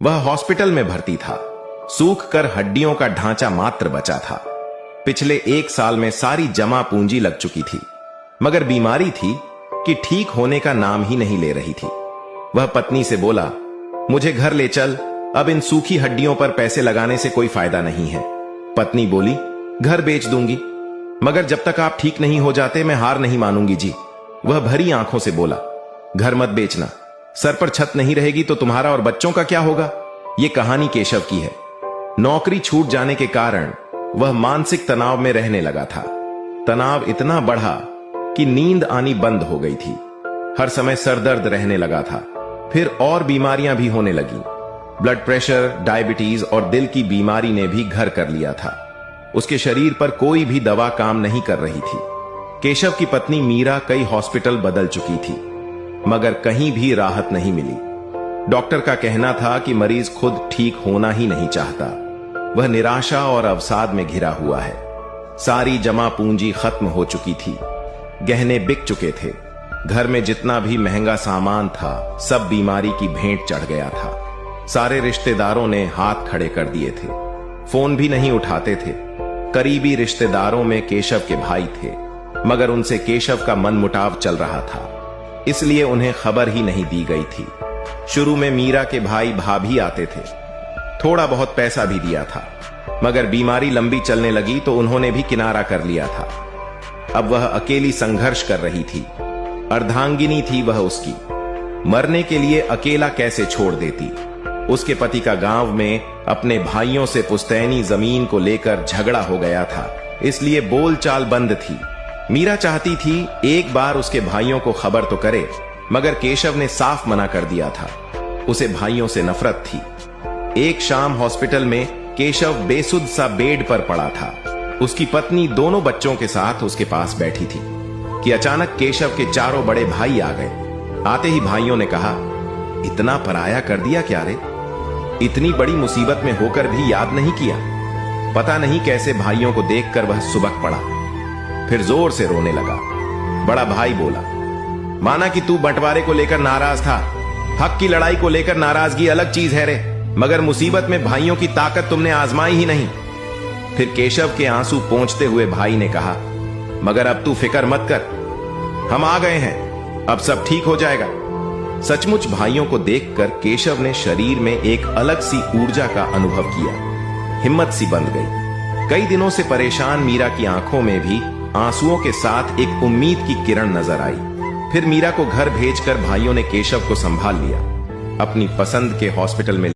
वह हॉस्पिटल में भर्ती था। सूख कर हड्डियों का ढांचा मात्र बचा था। पिछले 1 साल में सारी जमा पूंजी लग चुकी थी, मगर बीमारी थी कि ठीक होने का नाम ही नहीं ले रही थी। वह पत्नी से बोला, मुझे घर ले चल, अब इन सूखी हड्डियों पर पैसे लगाने से कोई फायदा नहीं है। पत्नी बोली, घर बेच दूंगी, मगर जब तक आप ठीक नहीं हो जाते मैं हार नहीं मानूंगी जी। वह भरी आंखों से बोला, घर मत बेचना, सर पर छत नहीं रहेगी तो तुम्हारा और बच्चों का क्या होगा। यह कहानी केशव की है। नौकरी छूट जाने के कारण वह मानसिक तनाव में रहने लगा था। तनाव इतना बढ़ा कि नींद आनी बंद हो गई थी। हर समय सरदर्द रहने लगा था। फिर और बीमारियां भी होने लगी। ब्लड प्रेशर, डायबिटीज और दिल की बीमारी ने भी घर कर लिया था। उसके शरीर पर कोई भी दवा काम नहीं कर रही थी। केशव की पत्नी मीरा कई हॉस्पिटल बदल चुकी थी, मगर कहीं भी राहत नहीं मिली। डॉक्टर का कहना था कि मरीज खुद ठीक होना ही नहीं चाहता। वह निराशा और अवसाद में घिरा हुआ है। सारी जमा पूंजी खत्म हो चुकी थी। गहने बिक चुके थे। घर में जितना भी महंगा सामान था सब बीमारी की भेंट चढ़ गया था। सारे रिश्तेदारों ने हाथ खड़े कर दिए थे। फोन भी नहीं उठाते थे। करीबी रिश्तेदारों में केशव के भाई थे, मगर उनसे केशव का मनमुटाव चल रहा था, इसलिए उन्हें खबर ही नहीं दी गई थी। शुरू में मीरा के भाई भाभी आते थे, थोड़ा बहुत पैसा भी दिया था, मगर बीमारी लंबी चलने लगी तो उन्होंने भी किनारा कर लिया था। अब वह अकेली संघर्ष कर रही थी। अर्धांगिनी थी वह उसकी। मरने के लिए अकेला कैसे छोड़ देती। उसके पति का गांव में अपने भाइयों से पुश्तैनी जमीन को लेकर झगड़ा हो गया था, इसलिए बोलचाल बंद थी। मीरा चाहती थी एक बार उसके भाइयों को खबर तो करे, मगर केशव ने साफ मना कर दिया था। उसे भाइयों से नफरत थी। एक शाम हॉस्पिटल में केशव बेसुध सा बेड पर पड़ा था। उसकी पत्नी दोनों बच्चों के साथ उसके पास बैठी थी कि अचानक केशव के चारों बड़े भाई आ गए। आते ही भाइयों ने कहा, इतना पराया कर दिया क्या रे? इतनी बड़ी मुसीबत में होकर भी याद नहीं किया। पता नहीं कैसे भाइयों को देखकर वह सुबक पड़ा, फिर जोर से रोने लगा। बड़ा भाई बोला, माना कि तू बंटवारे को लेकर नाराज था, हक की लड़ाई को लेकर नाराजगी अलग चीज है रे, मगर मुसीबत में भाइयों की ताकत तुमने आजमाई ही नहीं। फिर केशव के आंसू पोंछते हुए भाई ने कहा, मगर अब तू फिक्र मत कर, हम आ गए हैं, अब सब ठीक हो जाएगा। सचमुच भाइयों को देखकर केशव ने शरीर में एक अलग सी ऊर्जा का अनुभव किया। हिम्मत सी बंध गई। कई दिनों से परेशान मीरा की आंखों में भी आंसुओं के साथ एक उम्मीद की किरण नजर आई। फिर मीरा को घर भेजकर भाइयों ने केशव को संभाल लिया। अपनी पसंद के हॉस्पिटल में